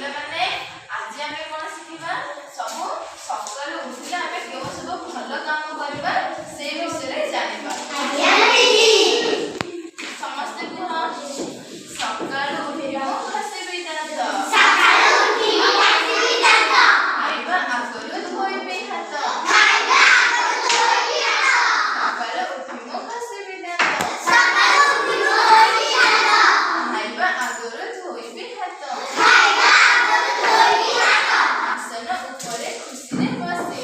ପିଲାମାନେ ଆଜି ଆମେ କ'ଣ ଶିଖିବା? ସବୁ ସକାଳୁ ଉଠିଲେ ଆମେ କେଉଁ ସବୁ ଭଲ କାମ କରିବା ସେ ବିଷୟରେ ଜାଣିବା। ସମସ୍ତେ କୁହ, ସକାଳୁ ଉଠି ମୁଁ ଘଷିବି ଦାନ୍ତ। ଖାଇବା ଆଗରୁ ଧୋଇବି ହାତ। ସକାଳୁ ଉଠି ମୁଁ ଘଷିବି ଦାନ୍ତ। ଖାଇବା ଆଗରୁ ଧୋଇବି ହାତ। ଆସନ ଉପରେ ଖୁସିରେ ବସି।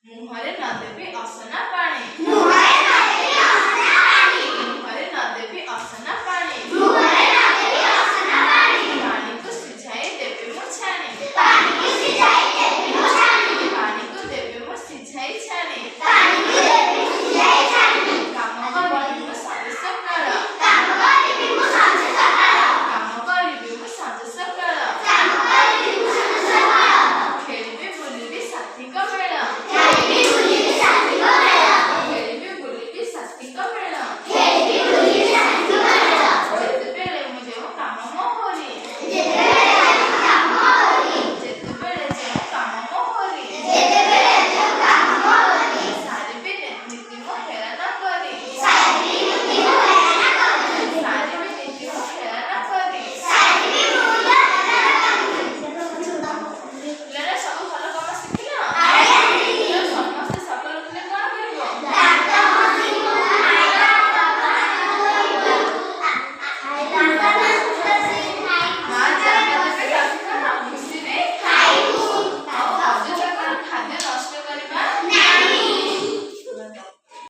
ମୁହଁରେ ନ ଦେବି ଅସନା ପାଣି।